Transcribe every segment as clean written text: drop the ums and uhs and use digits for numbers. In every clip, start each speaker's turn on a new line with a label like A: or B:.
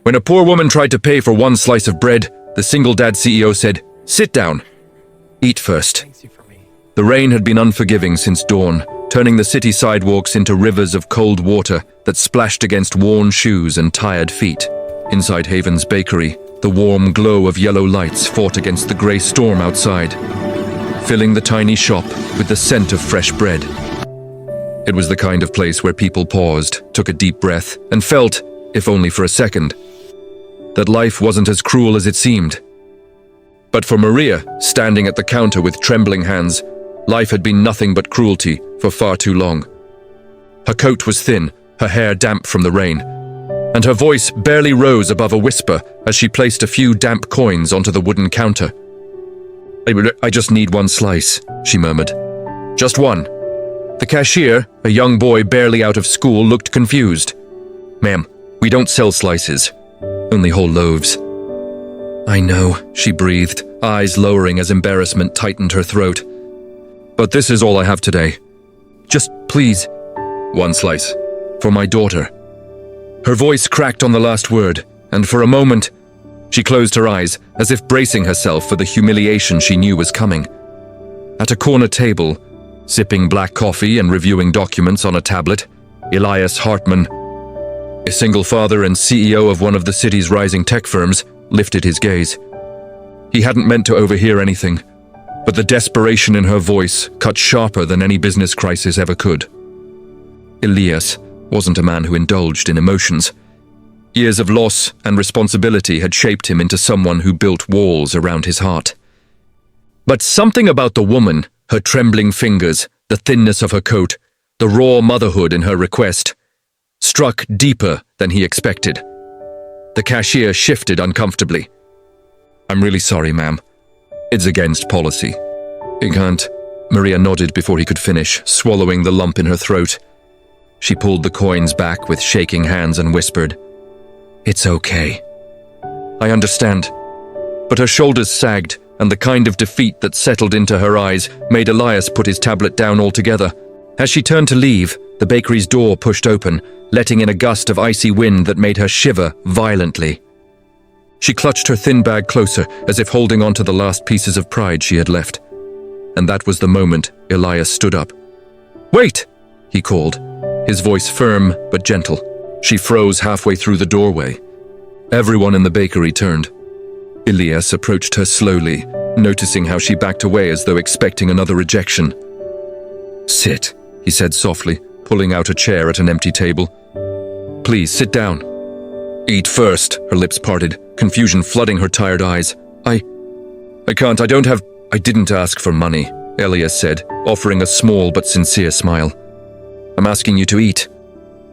A: When a poor woman tried to pay for one slice of bread, the single dad CEO said, "Sit down. Eat first." The rain had been unforgiving since dawn, turning the city sidewalks into rivers of cold water that splashed against worn shoes and tired feet. Inside Haven's bakery, the warm glow of yellow lights fought against the grey storm outside, filling the tiny shop with the scent of fresh bread. It was the kind of place where people paused, took a deep breath, and felt, if only for a second, that life wasn't as cruel as it seemed. But for Maria, standing at the counter with trembling hands, life had been nothing but cruelty for far too long. Her coat was thin, her hair damp from the rain, and her voice barely rose above a whisper as she placed a few damp coins onto the wooden counter. "I just need one slice," she murmured. "Just one." The cashier, a young boy barely out of school, looked confused. "Ma'am, we don't sell slices, only whole loaves." "I know," she breathed, eyes lowering as embarrassment tightened her throat. "But this is all I have today. Just, please, one slice. For my daughter." Her voice cracked on the last word, and for a moment, she closed her eyes, as if bracing herself for the humiliation she knew was coming. At a corner table, sipping black coffee and reviewing documents on a tablet, Elias Hartman, a single father and CEO of one of the city's rising tech firms, lifted his gaze. He hadn't meant to overhear anything, but the desperation in her voice cut sharper than any business crisis ever could. Elias wasn't a man who indulged in emotions. Years of loss and responsibility had shaped him into someone who built walls around his heart. But something about the woman, her trembling fingers, the thinness of her coat, the raw motherhood in her request, struck deeper than he expected. The cashier shifted uncomfortably. "I'm really sorry, ma'am. It's against policy." "You can't." Maria nodded before he could finish, swallowing the lump in her throat. She pulled the coins back with shaking hands and whispered, "It's okay." "I understand." But her shoulders sagged, and the kind of defeat that settled into her eyes made Elias put his tablet down altogether. As she turned to leave, the bakery's door pushed open, letting in a gust of icy wind that made her shiver violently. She clutched her thin bag closer, as if holding on to the last pieces of pride she had left. And that was the moment Elias stood up. "Wait!" he called, his voice firm but gentle. She froze halfway through the doorway. Everyone in the bakery turned. Elias approached her slowly, noticing how she backed away as though expecting another rejection. "Sit," he said softly, pulling out a chair at an empty table. "Please, sit down." "Eat first," her lips parted, confusion flooding her tired eyes. I can't, I didn't ask for money," Elias said, offering a small but sincere smile. "I'm asking you to eat."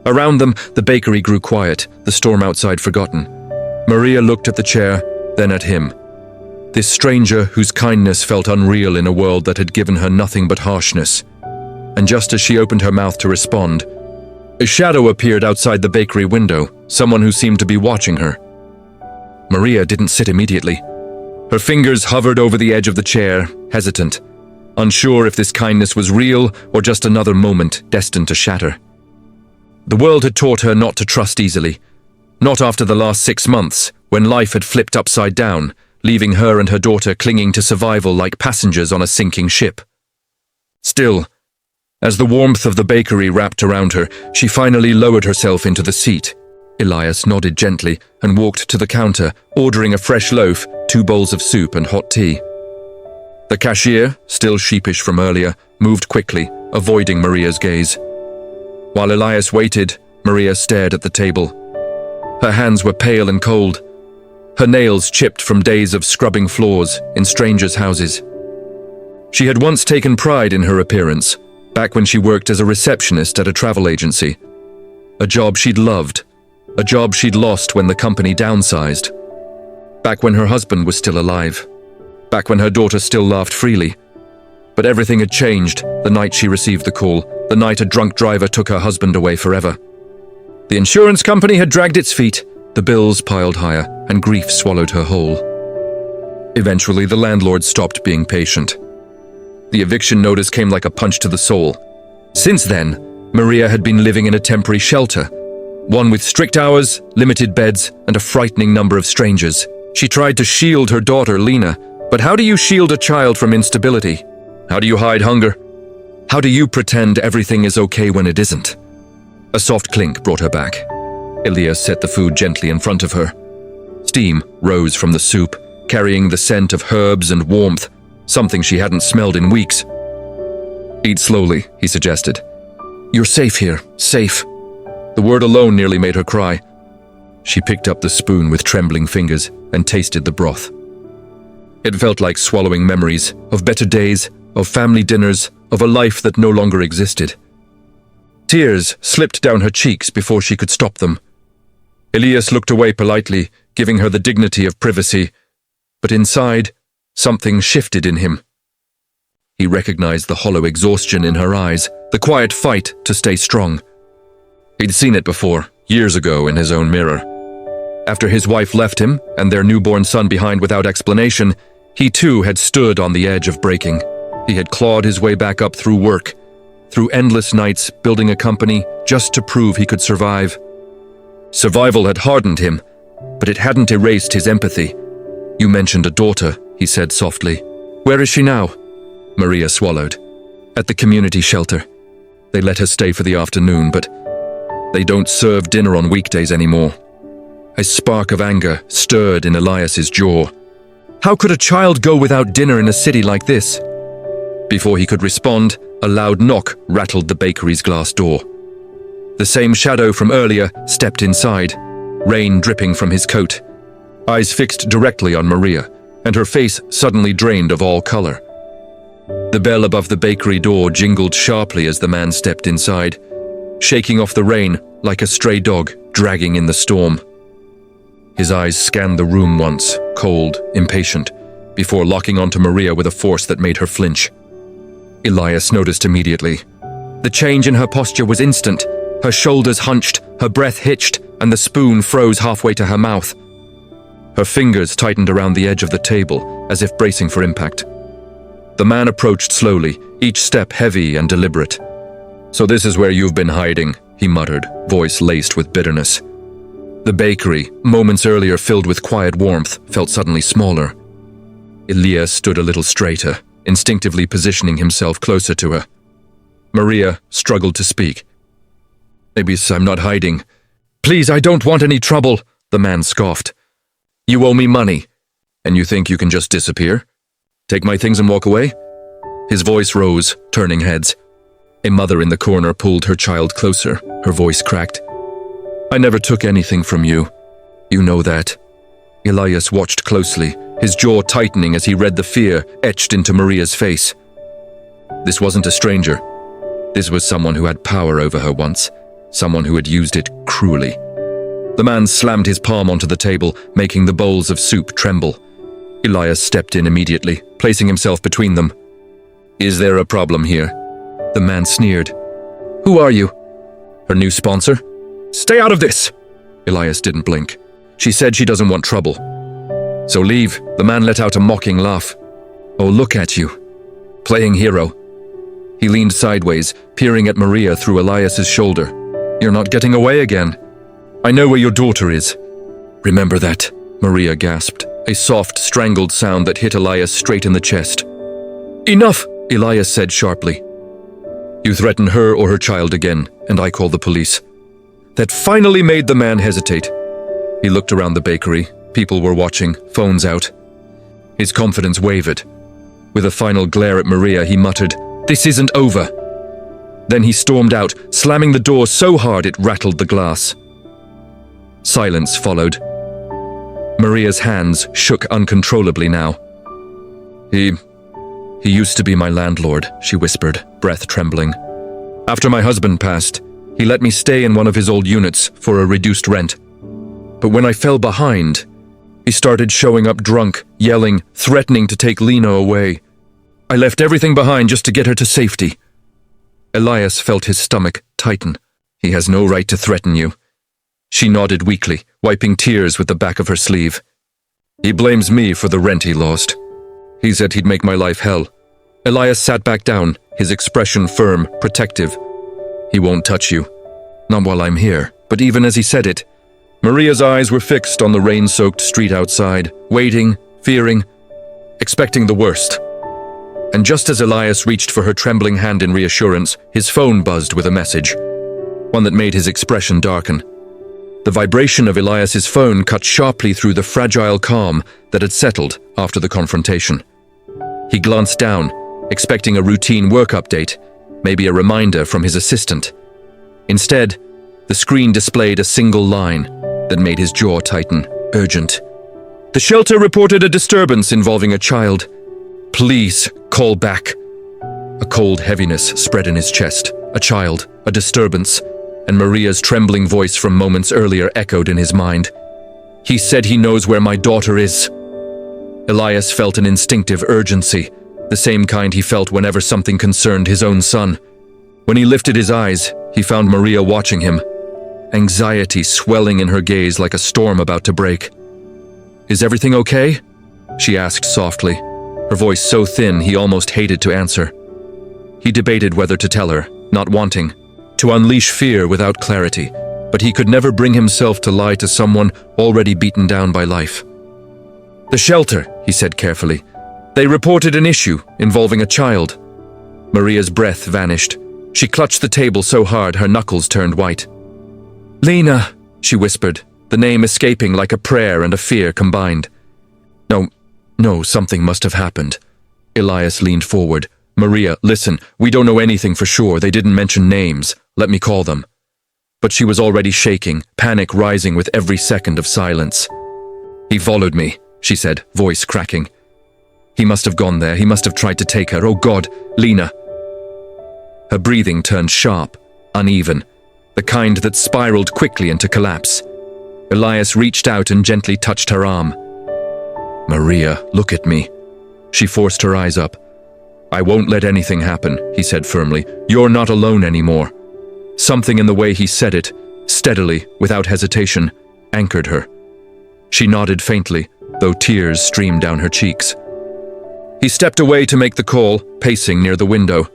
A: Around them, the bakery grew quiet, the storm outside forgotten. Maria looked at the chair, then at him. This stranger whose kindness felt unreal in a world that had given her nothing but harshness. And just as she opened her mouth to respond, a shadow appeared outside the bakery window, someone who seemed to be watching her. Maria didn't sit immediately. Her fingers hovered over the edge of the chair, hesitant, unsure if this kindness was real or just another moment destined to shatter. The world had taught her not to trust easily, not after the last 6 months, when life had flipped upside down, leaving her and her daughter clinging to survival like passengers on a sinking ship. Still, as the warmth of the bakery wrapped around her, she finally lowered herself into the seat. Elias nodded gently and walked to the counter, ordering a fresh loaf, 2 bowls of soup and hot tea. The cashier, still sheepish from earlier, moved quickly, avoiding Maria's gaze. While Elias waited, Maria stared at the table. Her hands were pale and cold, her nails chipped from days of scrubbing floors in strangers' houses. She had once taken pride in her appearance, back when she worked as a receptionist at a travel agency. A job she'd loved, a job she'd lost when the company downsized. Back when her husband was still alive, back when her daughter still laughed freely. But everything had changed the night she received the call, the night a drunk driver took her husband away forever. The insurance company had dragged its feet, the bills piled higher, and grief swallowed her whole. Eventually, the landlord stopped being patient. The eviction notice came like a punch to the soul. Since then, Maria had been living in a temporary shelter, One with strict hours, limited beds, and a frightening number of strangers. She tried to shield her daughter, Lena. But how do you shield a child from instability? How do you hide hunger? How do you pretend everything is okay when it isn't? A soft clink brought her back. Elias set the food gently in front of her. Steam rose from the soup, carrying the scent of herbs and warmth, something she hadn't smelled in weeks. Eat slowly, he suggested. You're safe here, safe. The word alone nearly made her cry. She picked up the spoon with trembling fingers and tasted the broth. It felt like swallowing memories of better days, of family dinners, of a life that no longer existed. Tears slipped down her cheeks before she could stop them. Elias looked away politely, giving her the dignity of privacy, but inside, something shifted in him. He recognized the hollow exhaustion in her eyes, the quiet fight to stay strong. He'd seen it before, years ago in his own mirror. After his wife left him and their newborn son behind without explanation, he too had stood on the edge of breaking. He had clawed his way back up through work, through endless nights building a company just to prove he could survive. Survival had hardened him, but it hadn't erased his empathy. You mentioned a daughter, he said softly. Where is she now? Maria swallowed. At the community shelter. They let her stay for the afternoon, but they don't serve dinner on weekdays anymore. A spark of anger stirred in Elias's jaw. How could a child go without dinner in a city like this? Before he could respond, a loud knock rattled the bakery's glass door. The same shadow from earlier stepped inside, rain dripping from his coat. Eyes fixed directly on Maria, and her face suddenly drained of all color. The bell above the bakery door jingled sharply as the man stepped inside, shaking off the rain like a stray dog dragging in the storm. His eyes scanned the room once, cold, impatient, before locking onto Maria with a force that made her flinch. Elias noticed immediately. The change in her posture was instant. Her shoulders hunched, her breath hitched, and the spoon froze halfway to her mouth. Her fingers tightened around the edge of the table, as if bracing for impact. The man approached slowly, each step heavy and deliberate. So this is where you've been hiding, he muttered, voice laced with bitterness. The bakery, moments earlier filled with quiet warmth, felt suddenly smaller. Elias stood a little straighter, instinctively positioning himself closer to her. Maria struggled to speak. Maybe I'm not hiding. Please, I don't want any trouble, the man scoffed. You owe me money, and you think you can just disappear? Take my things and walk away? His voice rose, turning heads. A mother in the corner pulled her child closer, her voice cracked. I never took anything from you. You know that. Elias watched closely, his jaw tightening as he read the fear etched into Maria's face. This wasn't a stranger. This was someone who had power over her once, someone who had used it cruelly. The man slammed his palm onto the table, making the bowls of soup tremble. Elias stepped in immediately, placing himself between them. Is there a problem here? The man sneered. Who are you? Her new sponsor? Stay out of this! Elias didn't blink. She said she doesn't want trouble. So leave, the man let out a mocking laugh. Oh, look at you. Playing hero. He leaned sideways, peering at Maria through Elias's shoulder. You're not getting away again. I know where your daughter is. Remember that, Maria gasped, a soft, strangled sound that hit Elias straight in the chest. Enough, Elias said sharply. You threaten her or her child again, and I call the police. That finally made the man hesitate. He looked around the bakery. People were watching, phones out. His confidence wavered. With a final glare at Maria, he muttered, This isn't over. Then he stormed out, slamming the door so hard it rattled the glass. Silence followed. Maria's hands shook uncontrollably now. He used to be my landlord, she whispered, breath trembling. After my husband passed, he let me stay in one of his old units for a reduced rent. But when I fell behind, he started showing up drunk, yelling, threatening to take Lena away. I left everything behind just to get her to safety. Elias felt his stomach tighten. He has no right to threaten you. She nodded weakly, wiping tears with the back of her sleeve. He blames me for the rent he lost. He said he'd make my life hell. Elias sat back down, his expression firm, protective. He won't touch you. Not while I'm here, but even as he said it, Maria's eyes were fixed on the rain-soaked street outside, waiting, fearing, expecting the worst. And just as Elias reached for her trembling hand in reassurance, his phone buzzed with a message, one that made his expression darken. The vibration of Elias's phone cut sharply through the fragile calm that had settled after the confrontation. He glanced down, expecting a routine work update, maybe a reminder from his assistant. Instead, the screen displayed a single line that made his jaw tighten. Urgent. The shelter reported a disturbance involving a child. Please call back. A cold heaviness spread in his chest. A child, a disturbance, and Maria's trembling voice from moments earlier echoed in his mind. He said he knows where my daughter is. Elias felt an instinctive urgency, the same kind he felt whenever something concerned his own son. When he lifted his eyes, he found Maria watching him, anxiety swelling in her gaze like a storm about to break. Is everything okay? She asked softly, her voice so thin he almost hated to answer. He debated whether to tell her, not wanting to unleash fear without clarity, but he could never bring himself to lie to someone already beaten down by life. The shelter, he said carefully. They reported an issue involving a child. Maria's breath vanished. She clutched the table so hard her knuckles turned white. Lena, she whispered, the name escaping like a prayer and a fear combined. No, something must have happened. Elias leaned forward. Maria, listen, we don't know anything for sure. They didn't mention names. Let me call them. But she was already shaking, panic rising with every second of silence. He followed me, she said, voice cracking. He must have gone there. He must have tried to take her. Oh God, Lena. Her breathing turned sharp, uneven, the kind that spiraled quickly into collapse. Elias reached out and gently touched her arm. Maria, look at me. She forced her eyes up. I won't let anything happen, he said firmly. You're not alone anymore. Something in the way he said it, steadily, without hesitation, anchored her. She nodded faintly, though tears streamed down her cheeks. He stepped away to make the call, pacing near the window.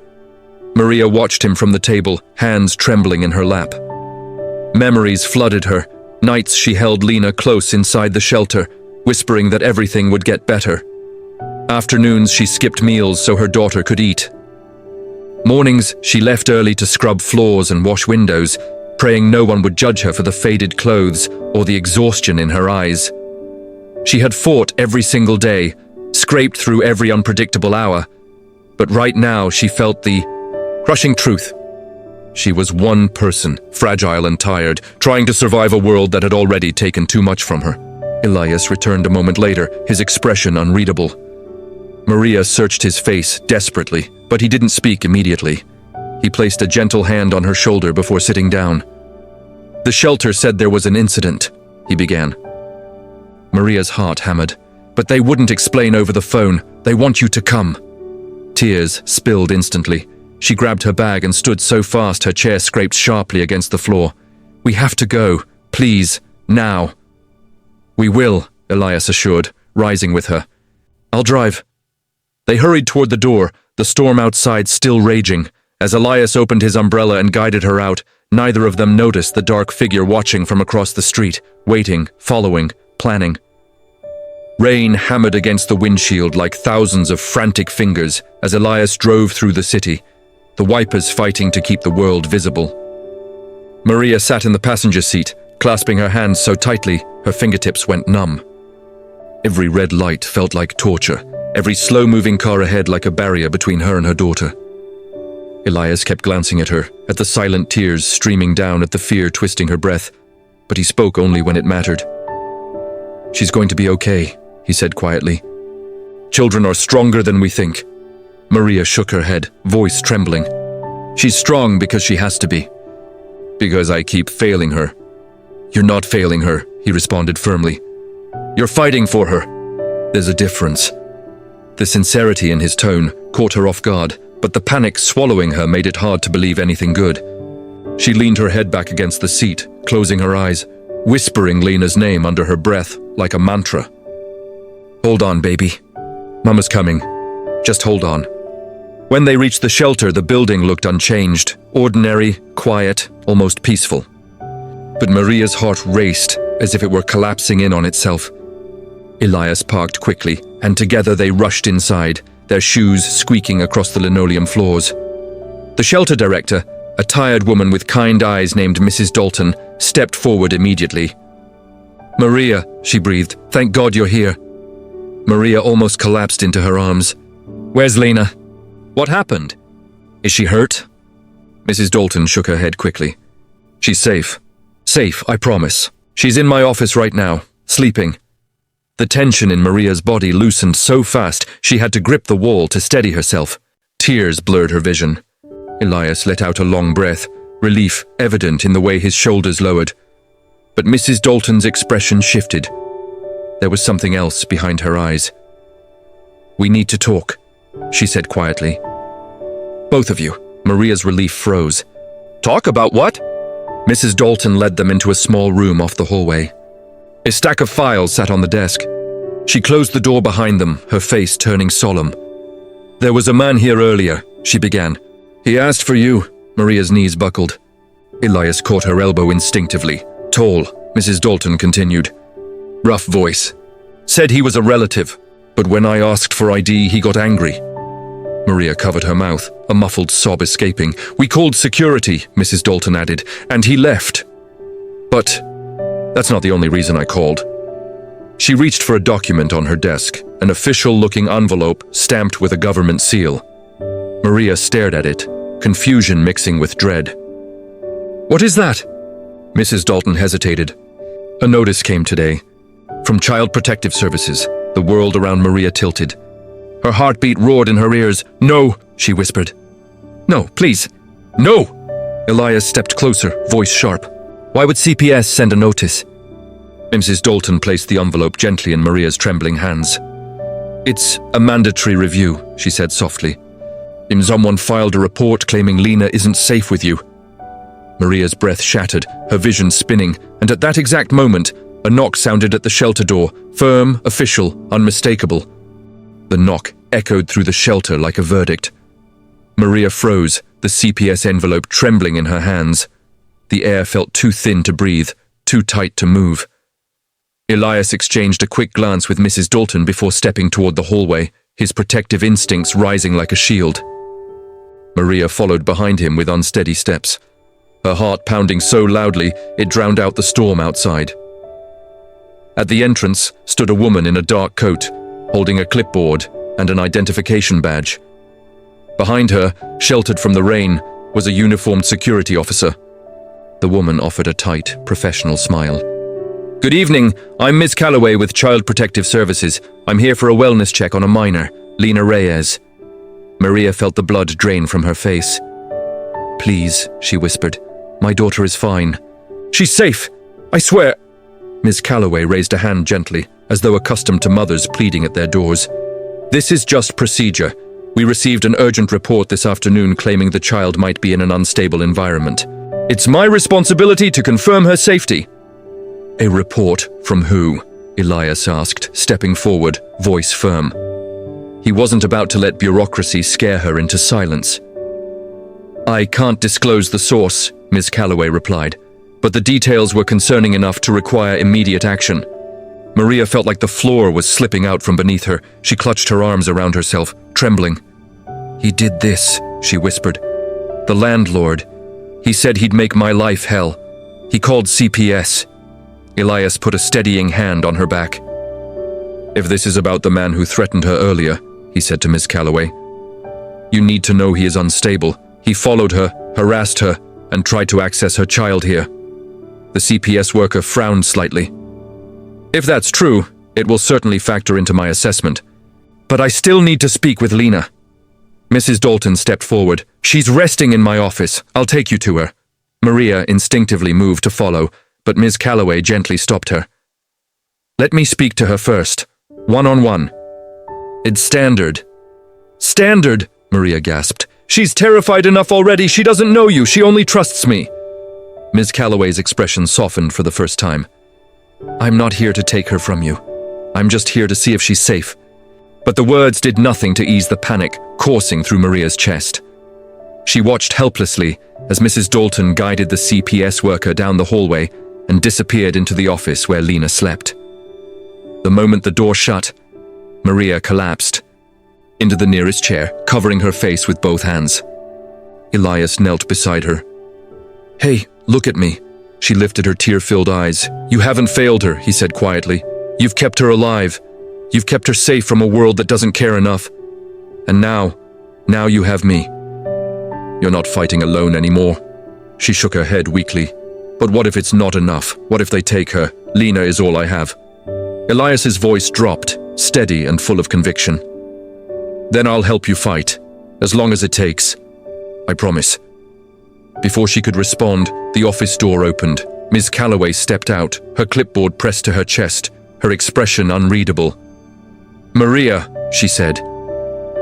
A: Maria watched him from the table, hands trembling in her lap. Memories flooded her, nights she held Lena close inside the shelter, whispering that everything would get better. Afternoons she skipped meals so her daughter could eat. Mornings she left early to scrub floors and wash windows, praying no one would judge her for the faded clothes or the exhaustion in her eyes. She had fought every single day, scraped through every unpredictable hour, but right now she felt the crushing truth. She was one person, fragile and tired, trying to survive a world that had already taken too much from her. Elias returned a moment later, his expression unreadable. Maria searched his face desperately, but he didn't speak immediately. He placed a gentle hand on her shoulder before sitting down. The shelter said there was an incident, he began. Maria's heart hammered. But they wouldn't explain over the phone. They want you to come. Tears spilled instantly. She grabbed her bag and stood so fast her chair scraped sharply against the floor. We have to go. Please. Now. We will, Elias assured, rising with her. I'll drive. They hurried toward the door, the storm outside still raging. As Elias opened his umbrella and guided her out, neither of them noticed the dark figure watching from across the street, waiting, following, planning. Rain hammered against the windshield like thousands of frantic fingers as Elias drove through the city, the wipers fighting to keep the world visible. Maria sat in the passenger seat, clasping her hands so tightly her fingertips went numb. Every red light felt like torture, every slow-moving car ahead like a barrier between her and her daughter. Elias kept glancing at her, at the silent tears streaming down, at the fear twisting her breath, but he spoke only when it mattered. She's going to be okay, he said quietly. Children are stronger than we think. Maria shook her head, voice trembling. She's strong because she has to be. Because I keep failing her. You're not failing her, he responded firmly. You're fighting for her. There's a difference. The sincerity in his tone caught her off guard, but the panic swallowing her made it hard to believe anything good. She leaned her head back against the seat, closing her eyes, whispering Lena's name under her breath like a mantra. Hold on, baby. Mama's coming. Just hold on. When they reached the shelter, the building looked unchanged, ordinary, quiet, almost peaceful. but Maria's heart raced as if it were collapsing in on itself. Elias parked quickly, and together they rushed inside, their shoes squeaking across the linoleum floors. The shelter director, a tired woman with kind eyes named Mrs. Dalton, stepped forward immediately. "Maria," she breathed, "thank God you're here." Maria almost collapsed into her arms. "Where's Lena? What happened? Is she hurt?" Mrs. Dalton shook her head quickly. "She's safe. Safe, I promise. She's in my office right now, sleeping." The tension in Maria's body loosened so fast she had to grip the wall to steady herself. Tears blurred her vision. Elias let out a long breath, relief evident in the way his shoulders lowered. But Mrs. Dalton's expression shifted. There was something else behind her eyes. "We need to talk," she said quietly. "Both of you." Maria's relief froze. "Talk about what?" Mrs. Dalton led them into a small room off the hallway. A stack of files sat on the desk. She closed the door behind them, her face turning solemn. "There was a man here earlier," she began. "He asked for you." Maria's knees buckled. Elias caught her elbow instinctively. "Tall," Mrs. Dalton continued. "Rough voice. Said he was a relative, but when I asked for ID, he got angry." Maria covered her mouth, a muffled sob escaping. "We called security," Mrs. Dalton added, "and he left. But that's not the only reason I called." She reached for a document on her desk, an official-looking envelope stamped with a government seal. Maria stared at it, confusion mixing with dread. "What is that?" Mrs. Dalton hesitated. "A notice came today. From Child Protective Services." The world around Maria tilted. Her heartbeat roared in her ears. "No," she whispered. "No, please. No!" Elias stepped closer, voice sharp. "Why would CPS send a notice?" Mrs. Dalton placed the envelope gently in Maria's trembling hands. "It's a mandatory review," she said softly. "Someone filed a report claiming Lena isn't safe with you." Maria's breath shattered, her vision spinning, and at that exact moment, a knock sounded at the shelter door, firm, official, unmistakable. The knock echoed through the shelter like a verdict. Maria froze, the CPS envelope trembling in her hands. The air felt too thin to breathe, too tight to move. Elias exchanged a quick glance with Mrs. Dalton before stepping toward the hallway, his protective instincts rising like a shield. Maria followed behind him with unsteady steps, her heart pounding so loudly it drowned out the storm outside. At the entrance stood a woman in a dark coat, holding a clipboard and an identification badge. Behind her, sheltered from the rain, was a uniformed security officer. The woman offered a tight, professional smile. "Good evening, I'm Ms. Calloway with Child Protective Services. I'm here for a wellness check on a minor, Lena Reyes." Maria felt the blood drain from her face. "Please," she whispered, "my daughter is fine." "She's safe, I swear." Ms. Calloway raised a hand gently, as though accustomed to mothers pleading at their doors. "This is just procedure. We received an urgent report this afternoon claiming the child might be in an unstable environment. It's my responsibility to confirm her safety." "A report from who?" Elias asked, stepping forward, voice firm. He wasn't about to let bureaucracy scare her into silence. "I can't disclose the source," Ms. Calloway replied, "but the details were concerning enough to require immediate action." Maria felt like the floor was slipping out from beneath her. She clutched her arms around herself, trembling. "He did this," she whispered. "The landlord. He said he'd make my life hell. He called CPS." Elias put a steadying hand on her back. "If this is about the man who threatened her earlier," he said to Miss Calloway, "you need to know he is unstable. He followed her, harassed her, and tried to access her child here." The CPS worker frowned slightly. "If that's true, it will certainly factor into my assessment. But I still need to speak with Lena." Mrs. Dalton stepped forward. "She's resting in my office. I'll take you to her." Maria instinctively moved to follow, but Ms. Calloway gently stopped her. "Let me speak to her first. One-on-one." "It's standard." "Standard?" Maria gasped. "She's terrified enough already. She doesn't know you. She only trusts me." Ms. Calloway's expression softened for the first time. "I'm not here to take her from you. I'm just here to see if she's safe." But the words did nothing to ease the panic coursing through Maria's chest. She watched helplessly as Mrs. Dalton guided the CPS worker down the hallway, and disappeared into the office where Lena slept. The moment the door shut, Maria collapsed into the nearest chair, covering her face with both hands. Elias knelt beside her. "Hey, look at me." She lifted her tear-filled eyes. "You haven't failed her," he said quietly. "You've kept her alive. You've kept her safe from a world that doesn't care enough. And now you have me. You're not fighting alone anymore." She shook her head weakly. "But what if it's not enough? What if they take her? Lena is all I have." Elias's voice dropped, steady and full of conviction. "Then I'll help you fight, as long as it takes. I promise." Before she could respond, the office door opened. Ms. Calloway stepped out, her clipboard pressed to her chest, her expression unreadable. "Maria," she said,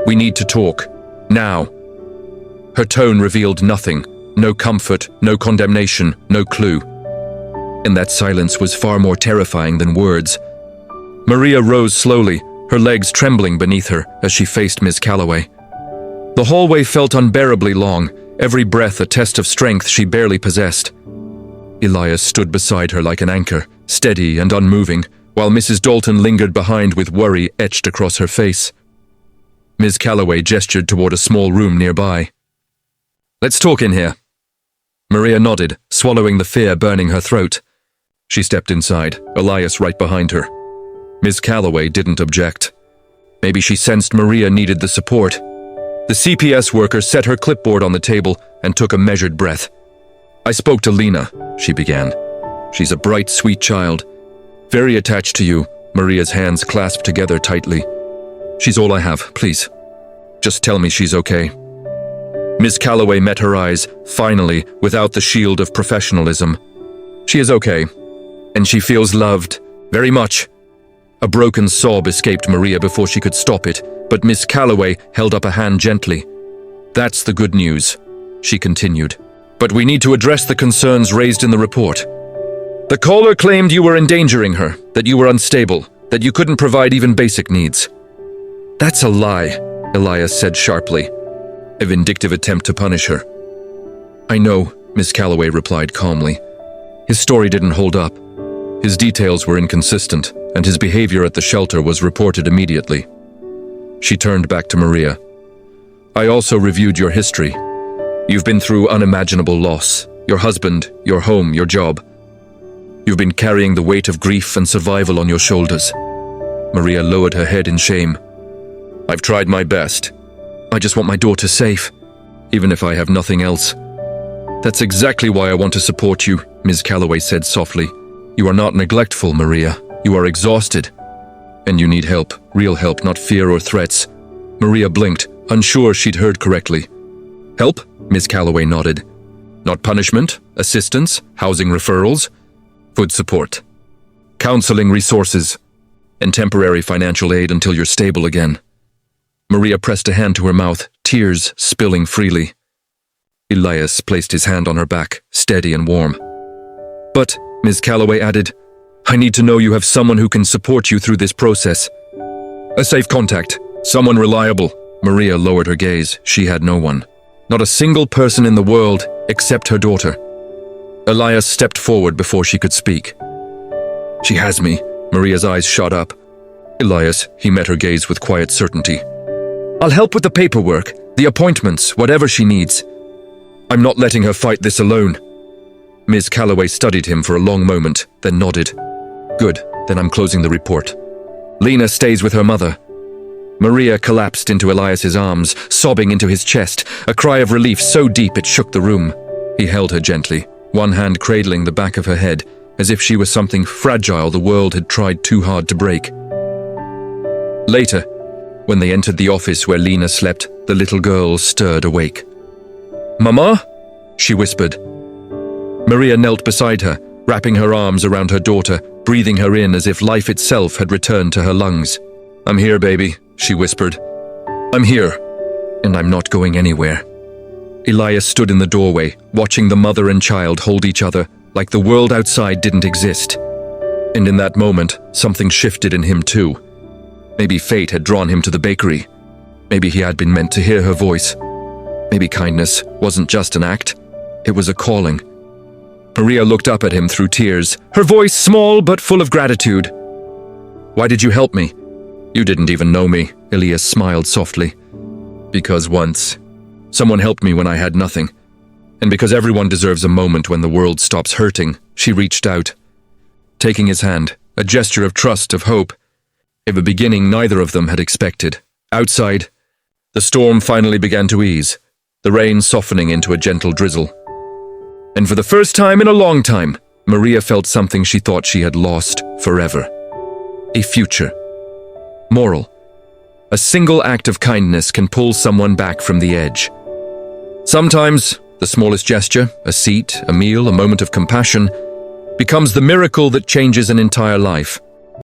A: "we need to talk. Now." Her tone revealed nothing. No comfort, no condemnation, no clue. And that silence was far more terrifying than words. Maria rose slowly, her legs trembling beneath her as she faced Ms. Calloway. The hallway felt unbearably long, every breath a test of strength she barely possessed. Elias stood beside her like an anchor, steady and unmoving, while Mrs. Dalton lingered behind with worry etched across her face. Ms. Calloway gestured toward a small room nearby. "Let's talk in here." Maria nodded, swallowing the fear burning her throat. She stepped inside, Elias right behind her. Ms. Calloway didn't object. Maybe she sensed Maria needed the support. The CPS worker set her clipboard on the table and took a measured breath. "I spoke to Lena," she began. "She's a bright, sweet child. Very attached to you." Maria's hands clasped together tightly. "She's all I have, please. Just tell me she's okay." Miss Calloway met her eyes, finally, without the shield of professionalism. "She is okay, and she feels loved, very much." A broken sob escaped Maria before she could stop it, but Miss Calloway held up a hand gently. "That's the good news," she continued. "But we need to address the concerns raised in the report. The caller claimed you were endangering her, that you were unstable, that you couldn't provide even basic needs." "That's a lie," Elias said sharply, a vindictive attempt to punish her. "I know," Miss Calloway replied calmly. "His story didn't hold up. His details were inconsistent, and his behavior at the shelter was reported immediately." She turned back to Maria. "I also reviewed your history. You've been through unimaginable loss. Your husband, your home, your job. You've been carrying the weight of grief and survival on your shoulders." Maria lowered her head in shame. "I've tried my best. I just want my daughter safe, even if I have nothing else." "That's exactly why I want to support you," Ms. Calloway said softly. "You are not neglectful, Maria. You are exhausted. And you need help, real help, not fear or threats." Maria blinked, unsure she'd heard correctly. "Help?" Ms. Calloway nodded. "Not punishment, assistance, housing referrals, food support, counseling resources, and temporary financial aid until you're stable again." Maria pressed a hand to her mouth, tears spilling freely. Elias placed his hand on her back, steady and warm. "But," Ms. Calloway added, "I need to know you have someone who can support you through this process. A safe contact, someone reliable." Maria lowered her gaze. She had no one. Not a single person in the world except her daughter. Elias stepped forward before she could speak. "She has me." Maria's eyes shot up. "Elias," he met her gaze with quiet certainty. "I'll help with the paperwork, the appointments, whatever she needs. I'm not letting her fight this alone." Ms. Calloway studied him for a long moment, then nodded. "Good, then I'm closing the report. Lena stays with her mother." Maria collapsed into Elias's arms, sobbing into his chest, a cry of relief so deep it shook the room. He held her gently, one hand cradling the back of her head, as if she was something fragile the world had tried too hard to break. Later, when they entered the office where Lena slept, the little girl stirred awake. "Mama?" she whispered. Maria knelt beside her, wrapping her arms around her daughter, breathing her in as if life itself had returned to her lungs. "I'm here, baby," she whispered. "I'm here, and I'm not going anywhere." Elias stood in the doorway, watching the mother and child hold each other like the world outside didn't exist. And in that moment, something shifted in him too. Maybe fate had drawn him to the bakery. Maybe he had been meant to hear her voice. Maybe kindness wasn't just an act, it was a calling. Maria looked up at him through tears, her voice small but full of gratitude. "Why did you help me?" "You didn't even know me," Elias smiled softly. "Because once, someone helped me when I had nothing. And because everyone deserves a moment when the world stops hurting," she reached out, taking his hand, a gesture of trust, of hope. A beginning neither of them had expected. Outside, the storm finally began to ease, the rain softening into a gentle drizzle. And for the first time in a long time, Maria felt something she thought she had lost forever. A future. Moral. A single act of kindness can pull someone back from the edge. Sometimes, the smallest gesture, a seat, a meal, a moment of compassion, becomes the miracle that changes an entire life.